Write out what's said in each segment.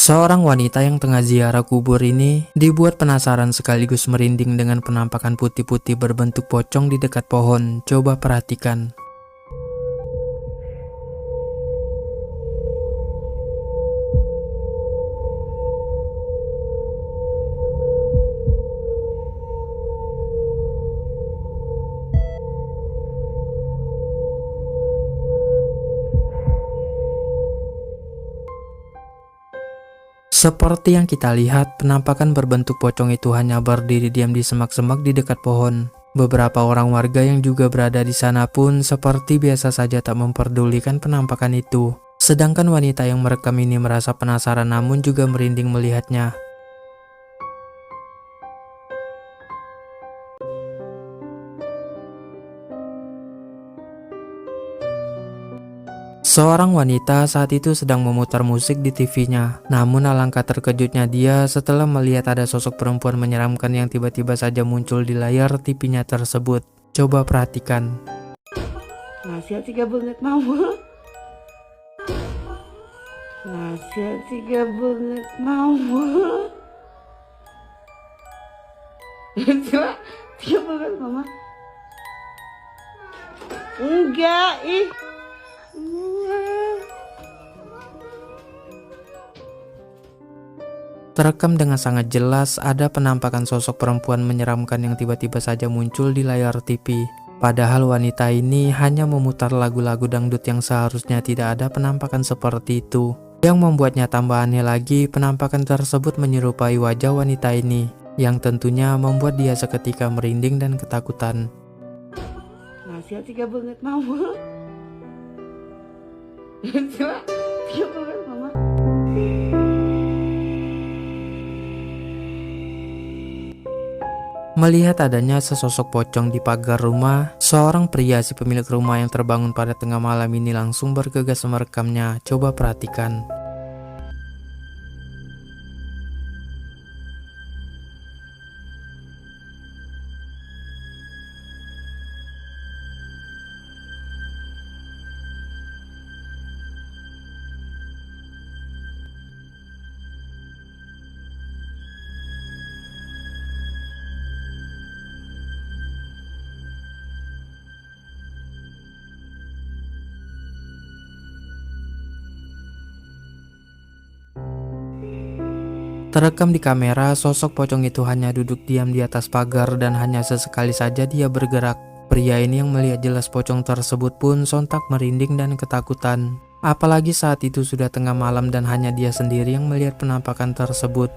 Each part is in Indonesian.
Seorang wanita yang tengah ziarah kubur ini dibuat penasaran sekaligus merinding dengan penampakan putih-putih berbentuk pocong di dekat pohon. Coba perhatikan. Seperti yang kita lihat, penampakan berbentuk pocong itu hanya berdiri diam di semak-semak di dekat pohon. Beberapa orang warga yang juga berada di sana pun seperti biasa saja tak memperdulikan penampakan itu. Sedangkan wanita yang merekam ini merasa penasaran namun juga merinding melihatnya. Seorang wanita saat itu sedang memutar musik di TV-nya. Namun alangkah terkejutnya dia setelah melihat ada sosok perempuan menyeramkan yang tiba-tiba saja muncul di layar TV-nya tersebut. Coba perhatikan. Nasihat 3 banget mama. Nasihat 3 banget mama. Coba 3 banget mama. Enggak, ih. Terekam dengan sangat jelas ada penampakan sosok perempuan menyeramkan yang tiba-tiba saja muncul di layar TV. Padahal wanita ini hanya memutar lagu-lagu dangdut yang seharusnya tidak ada penampakan seperti itu. Yang membuatnya tambah aneh lagi, penampakan tersebut menyerupai wajah wanita ini, yang tentunya membuat dia seketika merinding dan ketakutan. Nasihat 3 banget mama. Coba 3 banget mama. Melihat adanya sesosok pocong di pagar rumah, seorang pria si pemilik rumah yang terbangun pada tengah malam ini langsung bergegas merekamnya. Coba perhatikan. Terekam di kamera, sosok pocong itu hanya duduk diam di atas pagar dan hanya sesekali saja dia bergerak. Pria ini yang melihat jelas pocong tersebut pun sontak merinding dan ketakutan. Apalagi saat itu sudah tengah malam dan hanya dia sendiri yang melihat penampakan tersebut.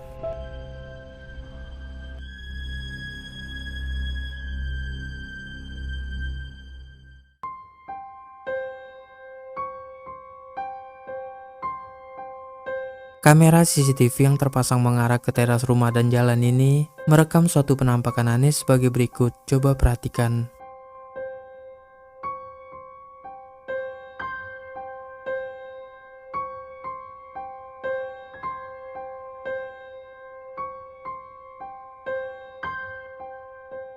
Kamera CCTV yang terpasang mengarah ke teras rumah dan jalan ini merekam suatu penampakan aneh sebagai berikut. Coba perhatikan.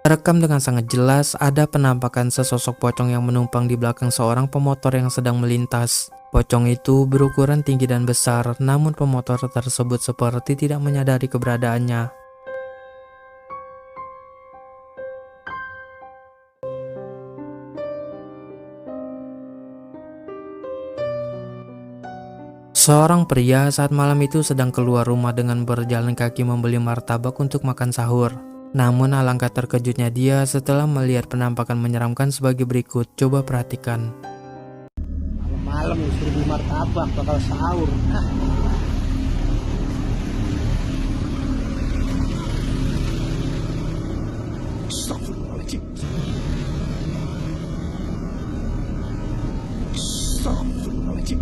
Terekam dengan sangat jelas ada penampakan sesosok pocong yang menumpang di belakang seorang pemotor yang sedang melintas. Pocong itu berukuran tinggi dan besar, namun pemotor tersebut seperti tidak menyadari keberadaannya. Seorang pria saat malam itu sedang keluar rumah dengan berjalan kaki membeli martabak untuk makan sahur. Namun alangkah terkejutnya dia setelah melihat penampakan menyeramkan sebagai berikut. Coba perhatikan. Malam 1000 martabak bakal sahur. Astagfirullahaladzim. Astagfirullahaladzim.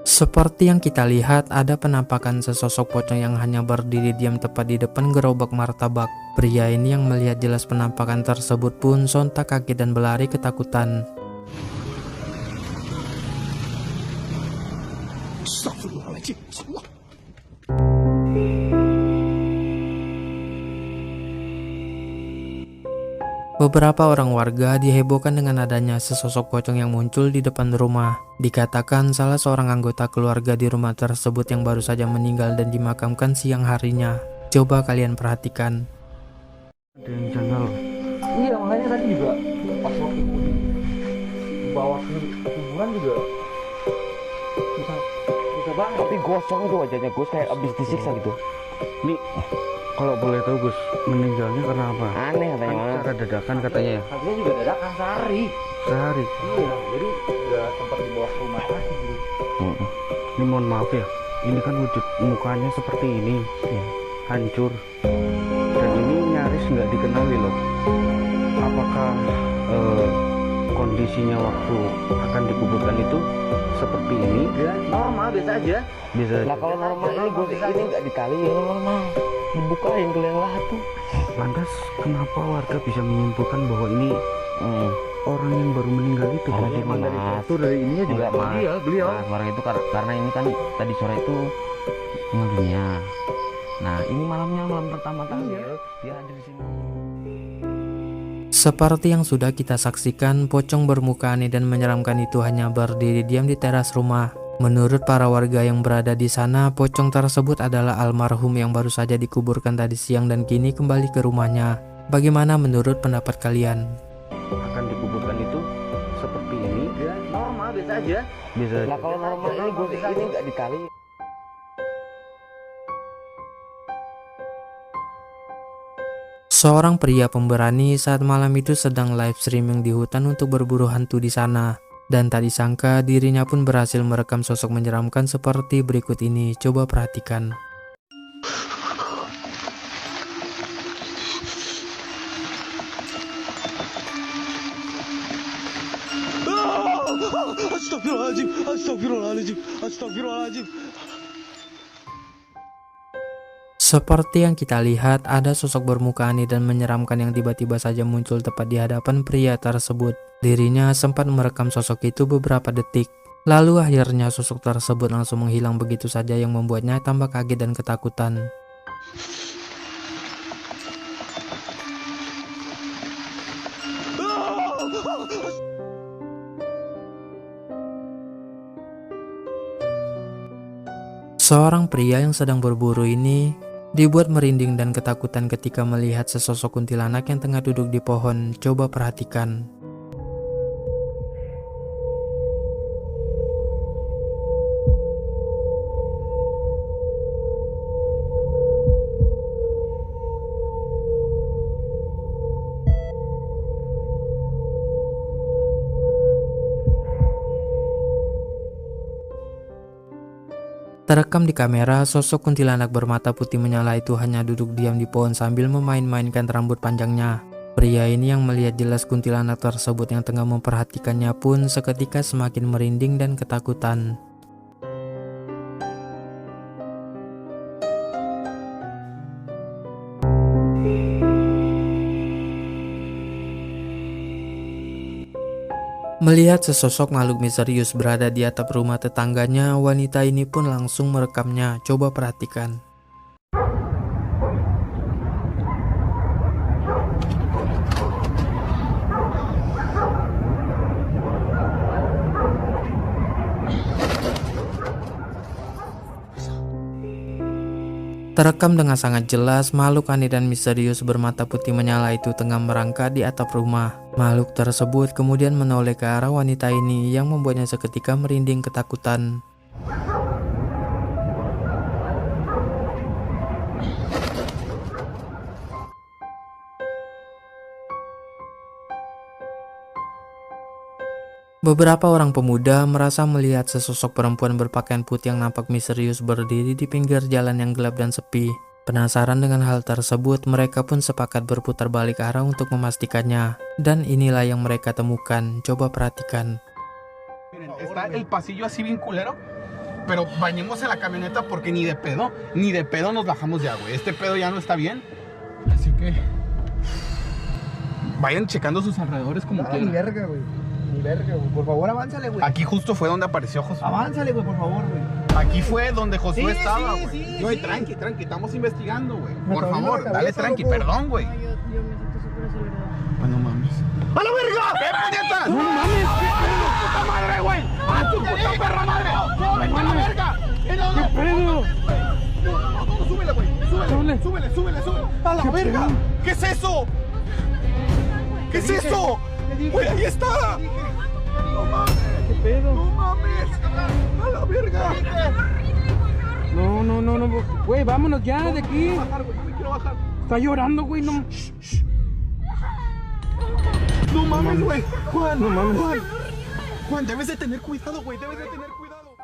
Seperti yang kita lihat, ada penampakan sesosok pocong yang hanya berdiri diam tepat di depan gerobak martabak. Pria ini yang melihat jelas penampakan tersebut pun sontak kaget dan berlari ketakutan. Astagfirullahaladzim. Beberapa orang warga dihebohkan dengan adanya sesosok pocong yang muncul di depan rumah. Dikatakan salah seorang anggota keluarga di rumah tersebut yang baru saja meninggal dan dimakamkan siang harinya. Coba kalian perhatikan. Ada yang janggal. Iya, makanya tadi juga pas waktu dibawa ke kuburan juga bisa banget. Tapi gosong itu wajahnya Gus, kayak abis disiksa gitu. Ini kalau boleh tahu Gus, meninggalnya karena apa? Aneh katanya. Kan secara dadakan katanya ya. Katanya juga dadakan sehari. Sehari. Iya, jadi nggak sempat dibawa ke rumah sakit gitu. Ini mohon maaf ya, ini kan wujud mukanya seperti ini, hancur. Dan ini nyaris nggak dikenali loh. Apakah kondisinya waktu akan dikuburkan itu seperti ini? Ya, normal biasa aja. Bisa. Lah kalau normal ini Gus, ini nggak ditali ya normal. Dibukain ke yang tuh. Lantas kenapa warga bisa menyimpulkan bahwa ini orang yang baru meninggal itu? Bagaimana? Itu dari ininya juga beliau. Mas, warga itu karena ini kan tadi sore itu ngelinya. Nah, ini malamnya malam pertama kali dia hadir di sini. Seperti yang sudah kita saksikan, pocong bermuka aneh dan menyeramkan itu hanya berdiri diam di teras rumah. Menurut para warga yang berada di sana, pocong tersebut adalah almarhum yang baru saja dikuburkan tadi siang dan kini kembali ke rumahnya. Bagaimana menurut pendapat kalian? Akan dikuburkan itu seperti ini? Ya, normal biasa aja. Bisa. Lah kalau normal ini Gus, ini nggak ditali. Seorang pria pemberani saat malam itu sedang live streaming di hutan untuk berburu hantu di sana. Dan tak disangka dirinya pun berhasil merekam sosok menyeramkan seperti berikut ini. Coba perhatikan. Astagfirullahaladzim, astagfirullahaladzim, astagfirullahaladzim. Seperti yang kita lihat, ada sosok bermuka aneh dan menyeramkan yang tiba-tiba saja muncul tepat di hadapan pria tersebut. Dirinya sempat merekam sosok itu beberapa detik. Lalu akhirnya sosok tersebut langsung menghilang begitu saja yang membuatnya tambah kaget dan ketakutan. Seorang pria yang sedang berburu ini dibuat merinding dan ketakutan ketika melihat sesosok kuntilanak yang tengah duduk di pohon. Coba perhatikan. Terekam di kamera, sosok kuntilanak bermata putih menyala itu hanya duduk diam di pohon sambil memain-mainkan rambut panjangnya. Pria ini yang melihat jelas kuntilanak tersebut yang tengah memperhatikannya pun seketika semakin merinding dan ketakutan. Melihat sesosok makhluk misterius berada di atap rumah tetangganya, wanita ini pun langsung merekamnya. Coba perhatikan. Terekam dengan sangat jelas, makhluk aneh dan misterius bermata putih menyala itu tengah merangkak di atap rumah. Makhluk tersebut kemudian menoleh ke arah wanita ini yang membuatnya seketika merinding ketakutan. Beberapa orang pemuda merasa melihat sesosok perempuan berpakaian putih yang nampak misterius berdiri di pinggir jalan yang gelap dan sepi. Penasaran dengan hal tersebut, mereka pun sepakat berputar balik arah untuk memastikannya. Dan inilah yang mereka temukan. Coba perhatikan. Está el pasillo así bien culero, pero bañemos en la camioneta porque ni de pedo nos bajamos ya, güey. Este pedo ya no está bien, así que vayan checando sus alrededores como quieran. Ni verga, güey. Ni verga, güey. Por favor, avánzale, güey. Aquí justo fue donde apareció Josué. Avánzale, güey, por favor, güey. Aquí fue donde Josué Sí, estaba, sí, güey. sí, Güey, sí. tranqui, estamos investigando, güey. Me Por está doliendo favor, la dale cabeza, tranqui, loco. perdón, güey. Yo me siento súper acelerada. Bueno, mames. ¡A la verga! ¡Qué puñetas! ¡No mames! ¡Puta madre, güey! ¡A tu puta perra madre! ¡No, vete a la verga! ¡Qué pedo! No, súbele, güey. Súbele. ¡A la verga! ¿Qué es eso? ¿Qué es eso? ¡Güey, ahí está! ¡No mames! ¿Qué pedo? ¡No mames! ¡A la verga! No, güey, vámonos ya de aquí. Bajar, güey, no me quiero bajar. Está llorando, güey, no. No mames, güey. Juan, no mames. Juan, debes de tener cuidado, güey. Debes de tener cuidado.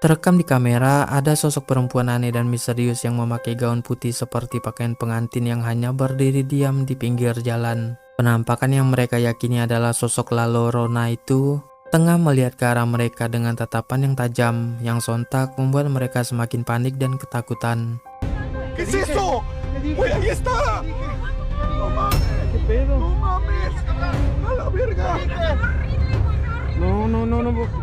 Terekam di kamera, ada sosok perempuan aneh dan misterius yang memakai gaun putih seperti pakaian pengantin yang hanya berdiri diam di pinggir jalan. Penampakan yang mereka yakini adalah sosok La Llorona itu tengah melihat ke arah mereka dengan tatapan yang tajam, yang sontak membuat mereka semakin panik dan ketakutan. ¿Qué es eso? Güey, ahí está. No mames. ¿Qué pedo? No mames. A la verga. No,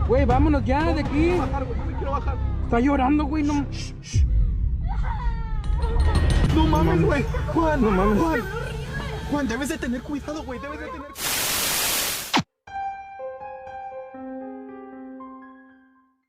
güey, vámonos ya de aquí. Bajar, güey, no me quiero bajar. Está llorando, güey, no. No mames, güey. Juan, no mames. Juan, debes de tener cuidado, güey. Debes de tener